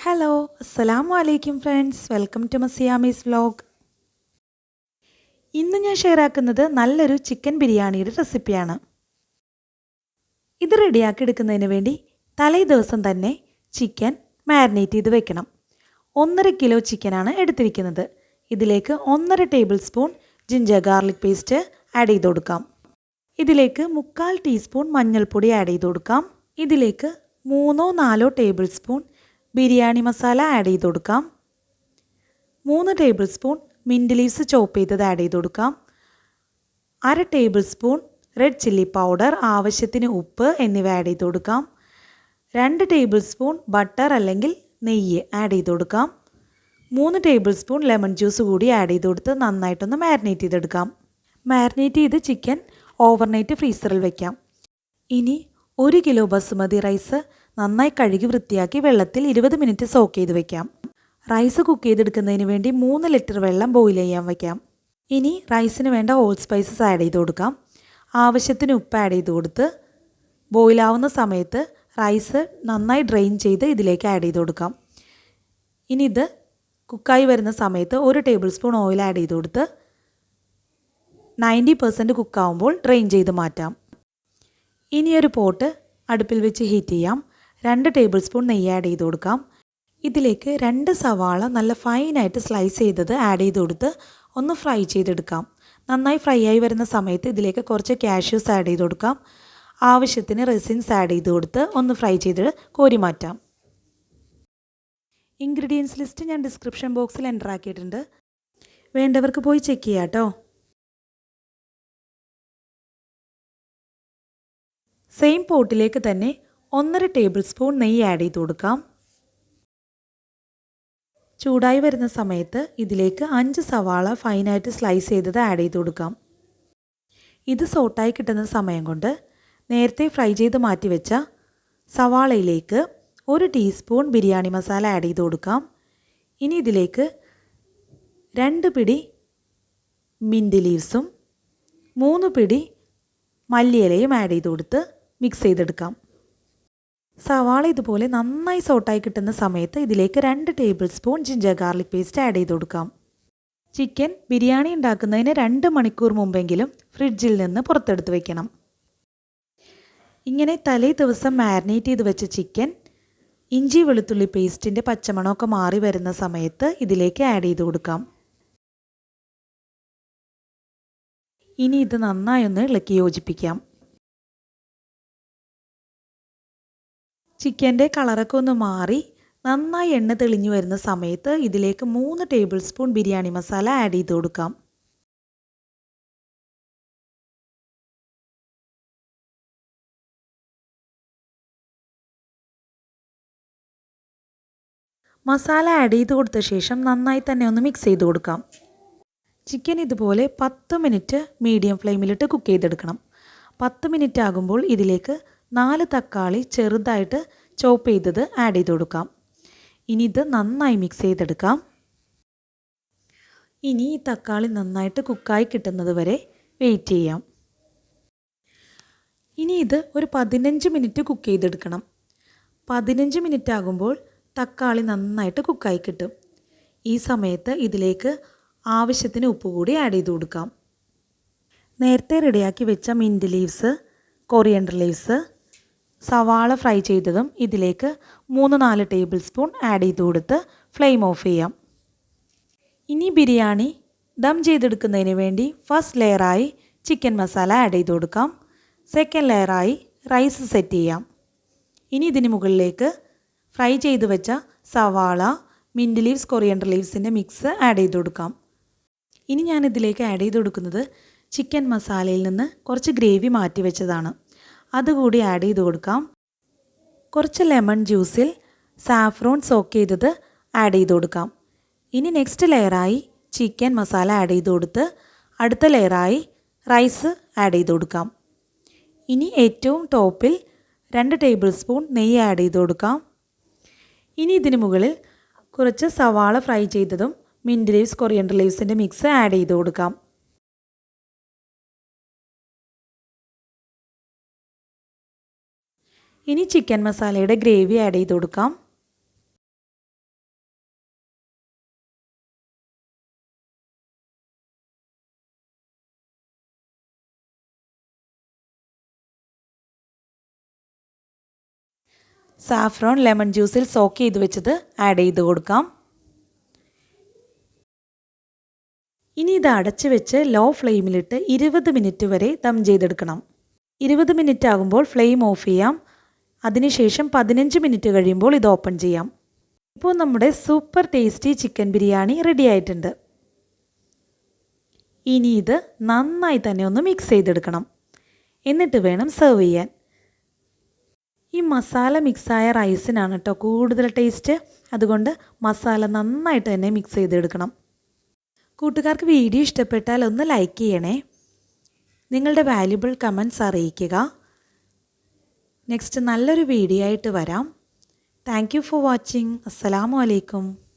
Hello അസ്സലാമു അലൈക്കും friends, welcome to മസിയാമീസ് vlog. ഇന്ന് ഞാൻ ഷെയർ ആക്കുന്നത് നല്ലൊരു ചിക്കൻ ബിരിയാണിയുടെ റെസിപ്പിയാണ്. ഇത് റെഡിയാക്കി എടുക്കുന്നതിന് വേണ്ടി തലേ ദിവസം തന്നെ ചിക്കൻ മാരിനേറ്റ് ചെയ്ത് വെക്കണം. 1.5 കിലോ ചിക്കനാണ് എടുത്തിരിക്കുന്നത്. ഇതിലേക്ക് 1.5 table spoon ginger garlic paste add ചെയ്ത് കൊടുക്കാം. ഇതിലേക്ക് 1/4 ടീസ്പൂൺ മഞ്ഞൾപ്പൊടി ആഡ് ചെയ്ത് കൊടുക്കാം. ഇതിലേക്ക് 3-4 table spoon biryani masala add ചെയ്ത് കൊടുക്കാം. 3 ടേബിൾ സ്പൂൺ മിൻറ്റ് ലീവ്സ് ചോപ്പ് ചെയ്തത് ആഡ് ചെയ്ത് കൊടുക്കാം. 1/2 table spoon red chilli powder, ആവശ്യത്തിന് ഉപ്പ് എന്നിവ ആഡ് ചെയ്ത് കൊടുക്കാം. 2 ടേബിൾ സ്പൂൺ ബട്ടർ അല്ലെങ്കിൽ നെയ്യ് ആഡ് ചെയ്ത് കൊടുക്കാം. 3 ടേബിൾ സ്പൂൺ ലെമൺ ജ്യൂസ് കൂടി ആഡ് ചെയ്ത് കൊടുത്ത് നന്നായിട്ടൊന്ന് മാരിനേറ്റ് ചെയ്തെടുക്കാം. മാരിനേറ്റ് ചെയ്ത് ചിക്കൻ ഓവർനൈറ്റ് ഫ്രീസറിൽ വയ്ക്കാം. ഇനി 1 കിലോ ബസുമതി റൈസ് നന്നായി കഴുകി വൃത്തിയാക്കി വെള്ളത്തിൽ 20 മിനിറ്റ് സോക്ക് ചെയ്ത് വെക്കാം. റൈസ് കുക്ക് ചെയ്തെടുക്കുന്നതിന് വേണ്ടി 3 ലിറ്റർ വെള്ളം ബോയിൽ ചെയ്യാൻ വയ്ക്കാം. ഇനി റൈസിന് വേണ്ട ഹോൾ സ്പൈസസ് ആഡ് ചെയ്ത് കൊടുക്കാം. ആവശ്യത്തിന് ഉപ്പ് ആഡ് ചെയ്ത് കൊടുത്ത് ബോയിലാവുന്ന സമയത്ത് റൈസ് നന്നായി ഡ്രെയിൻ ചെയ്ത് ഇതിലേക്ക് ആഡ് ചെയ്ത് കൊടുക്കാം. ഇനി ഇത് കുക്കായി വരുന്ന സമയത്ത് 1 ടേബിൾ സ്പൂൺ ഓയിൽ ആഡ് ചെയ്ത് കൊടുത്ത് 90% കുക്കാവുമ്പോൾ ഡ്രെയിൻ ചെയ്ത് മാറ്റാം. ഇനിയൊരു പോട്ട് അടുപ്പിൽ വെച്ച് ഹീറ്റ് ചെയ്യാം. 2 ടേബിൾ സ്പൂൺ നെയ്യ് ആഡ് ചെയ്ത് കൊടുക്കാം. ഇതിലേക്ക് 2 സവാള നല്ല ഫൈനായിട്ട് സ്ലൈസ് ചെയ്തത് ആഡ് ചെയ്ത് കൊടുത്ത് ഒന്ന് ഫ്രൈ ചെയ്തെടുക്കാം. നന്നായി ഫ്രൈ ആയി വരുന്ന സമയത്ത് ഇതിലേക്ക് കുറച്ച് കാഷ്യൂസ് ആഡ് ചെയ്ത് കൊടുക്കാം. ആവശ്യത്തിന് റെസിൻസ് ആഡ് ചെയ്ത് കൊടുത്ത് ഒന്ന് ഫ്രൈ ചെയ്ത് കോരി മാറ്റാം. ഇൻഗ്രീഡിയൻസ് ലിസ്റ്റ് ഞാൻ ഡിസ്ക്രിപ്ഷൻ ബോക്സിൽ എൻ്റർ ആക്കിയിട്ടുണ്ട്. വേണ്ടവർക്ക് പോയി ചെക്ക് ചെയ്യാം കേട്ടോ. സെയിം പോട്ടിലേക്ക് തന്നെ 1.5 ടേബിൾ സ്പൂൺ നെയ്യ് ആഡ് ചെയ്ത് കൊടുക്കാം. ചൂടായി വരുന്ന സമയത്ത് ഇതിലേക്ക് 5 സവാള ഫൈനായിട്ട് സ്ലൈസ് ചെയ്തത് ആഡ് ചെയ്ത് കൊടുക്കാം. ഇത് സോട്ടായി കിട്ടുന്ന സമയം കൊണ്ട് നേരത്തെ ഫ്രൈ ചെയ്ത് മാറ്റി വെച്ച സവാളയിലേക്ക് 1 ടീസ്പൂൺ ബിരിയാണി മസാല ആഡ് ചെയ്ത് കൊടുക്കാം. ഇനി ഇതിലേക്ക് 2 പിടി മിൻറ്റ് ലീവ്സും 3 പിടി മല്ലിയിലയും ആഡ് ചെയ്ത് കൊടുത്ത് മിക്സ് ചെയ്തെടുക്കാം. സവാള ഇതുപോലെ നന്നായി സോട്ടായി കിട്ടുന്ന സമയത്ത് ഇതിലേക്ക് 2 table spoon ginger garlic paste add ചെയ്ത് കൊടുക്കാം. ചിക്കൻ ബിരിയാണി ഉണ്ടാക്കുന്നതിന് 2 മണിക്കൂർ മുമ്പെങ്കിലും ഫ്രിഡ്ജിൽ നിന്ന് പുറത്തെടുത്ത് വെക്കണം. ഇങ്ങനെ തലേ ദിവസം മാരിനേറ്റ് ചെയ്ത് വെച്ച ചിക്കൻ ഇഞ്ചി വെളുത്തുള്ളി പേസ്റ്റിൻ്റെ പച്ചമണമൊക്കെ മാറി വരുന്ന സമയത്ത് ഇതിലേക്ക് ആഡ് ചെയ്ത് കൊടുക്കാം. ഇനി ഇത് നന്നായി ഒന്ന് ഇളക്കി യോജിപ്പിക്കാം. ചിക്കൻ്റെ കളറൊക്കെ ഒന്ന് മാറി നന്നായി എണ്ണ തെളിഞ്ഞു വരുന്ന സമയത്ത് ഇതിലേക്ക് 3 table spoon biryani masala add ചെയ്ത് കൊടുക്കാം. മസാല ആഡ് ചെയ്ത് കൊടുത്ത ശേഷം നന്നായി തന്നെ ഒന്ന് മിക്സ് ചെയ്ത് കൊടുക്കാം. ചിക്കൻ ഇതുപോലെ 10 മിനിറ്റ് മീഡിയം ഫ്ലെയിമിലിട്ട് കുക്ക് ചെയ്തെടുക്കണം. 10 മിനിറ്റ് ആകുമ്പോൾ ഇതിലേക്ക് 4 തക്കാളി ചെറുതായിട്ട് ചോപ്പ് ചെയ്തത് ആഡ് ചെയ്ത് കൊടുക്കാം. ഇനി ഇത് നന്നായി മിക്സ് ചെയ്തെടുക്കാം. ഇനി ഈ തക്കാളി നന്നായിട്ട് കുക്കായി കിട്ടുന്നത് വരെ വെയിറ്റ് ചെയ്യാം. ഇനി ഇത് ഒരു 15 മിനിറ്റ് കുക്ക് ചെയ്തെടുക്കണം. 15 മിനിറ്റ് ആകുമ്പോൾ തക്കാളി നന്നായിട്ട് കുക്കായി കിട്ടും. ഈ സമയത്ത് ഇതിലേക്ക് ആവശ്യത്തിന് ഉപ്പ് കൂടി ആഡ് ചെയ്ത് കൊടുക്കാം. നേരത്തെ റെഡിയാക്കി വെച്ച മിൻറ്റ് ലീവ്സ്, കൊറിയൻഡർ ലീവ്സ്, സവാള ഫ്രൈ ചെയ്തതും ഇതിലേക്ക് 3-4 ടേബിൾ സ്പൂൺ ആഡ് ചെയ്ത് കൊടുത്ത് ഫ്ലെയിം ഓഫ് ചെയ്യാം. ഇനി ബിരിയാണി ദം ചെയ്തെടുക്കുന്നതിന് വേണ്ടി ഫസ്റ്റ് ലെയറായി ചിക്കൻ മസാല ആഡ് ചെയ്ത് കൊടുക്കാം. സെക്കൻഡ് ലെയറായി റൈസ് സെറ്റ് ചെയ്യാം. ഇനി ഇതിന് മുകളിലേക്ക് ഫ്രൈ ചെയ്ത് വെച്ച സവാള, മിൻറ്റ് ലീവ്സ്, കൊറിയൻഡർ ലീവ്സിൻ്റെ മിക്സ് ആഡ് ചെയ്ത് കൊടുക്കാം. ഇനി ഞാൻ ഇതിലേക്ക് ആഡ് ചെയ്ത് കൊടുക്കുന്നത് ചിക്കൻ മസാലയിൽ നിന്ന് കുറച്ച് ഗ്രേവി മാറ്റി വെച്ചതാണ്. അതുകൂടി ആഡ് ചെയ്ത് കൊടുക്കാം. കുറച്ച് ലെമൺ ജ്യൂസിൽ സാഫ്രോൺ സോക്ക് ചെയ്തത് ആഡ് ചെയ്ത് കൊടുക്കാം. ഇനി നെക്സ്റ്റ് ലെയറായി ചിക്കൻ മസാല ആഡ് ചെയ്ത് കൊടുത്ത് അടുത്ത ലെയറായി റൈസ് ആഡ് ചെയ്ത് കൊടുക്കാം. ഇനി ഏറ്റവും ടോപ്പിൽ 2 ടേബിൾ സ്പൂൺ നെയ്യ് ആഡ് ചെയ്ത് കൊടുക്കാം. ഇനി ഇതിന് മുകളിൽ കുറച്ച് സവാള ഫ്രൈ ചെയ്തതും മിൻറ്റ് ലീവ്സ്, കൊറിയൻഡർ ലീവ്സിൻ്റെ മിക്സ് ആഡ് ചെയ്ത് കൊടുക്കാം. ഇനി ചിക്കൻ മസാലയുടെ ഗ്രേവി ആഡ് ചെയ്ത് കൊടുക്കാം. സാഫ്രോൺ ലെമൺ ജ്യൂസിൽ സോക്ക് ചെയ്ത് വെച്ചത് ആഡ് ചെയ്ത് കൊടുക്കാം. ഇനി ഇത് അടച്ച് വെച്ച് ലോ ഫ്ലെയിമിലിട്ട് 20 മിനിറ്റ് വരെ ദം ചെയ്തെടുക്കണം. 20 മിനിറ്റ് ആകുമ്പോൾ ഫ്ലെയിം ഓഫ് ചെയ്യാം. അതിനുശേഷം 15 മിനിറ്റ് കഴിയുമ്പോൾ ഇത് ഓപ്പൺ ചെയ്യാം. ഇപ്പോൾ നമ്മുടെ super tasty chicken biryani ready ആയിട്ടുണ്ട്. ഇനി ഇത് നന്നായി തന്നെ ഒന്ന് മിക്സ് ചെയ്തെടുക്കണം. എന്നിട്ട് വേണം സെർവ് ചെയ്യാൻ. ഈ മസാല മിക്സായ റൈസിനാണ് കേട്ടോ കൂടുതൽ ടേസ്റ്റ്. അതുകൊണ്ട് മസാല നന്നായിട്ട് തന്നെ മിക്സ് ചെയ്തെടുക്കണം. കൂട്ടുകാർക്ക് വീഡിയോ ഇഷ്ടപ്പെട്ടാൽ ഒന്ന് ലൈക്ക് ചെയ്യണേ. നിങ്ങളുടെ വാല്യുബിൾ കമൻറ്റ്സ് അറിയിക്കുക. നെക്സ്റ്റ് നല്ലൊരു വീഡിയോ ആയിട്ട് വരാം. Thank you for watching. അസ്സലാമു അലൈക്കും.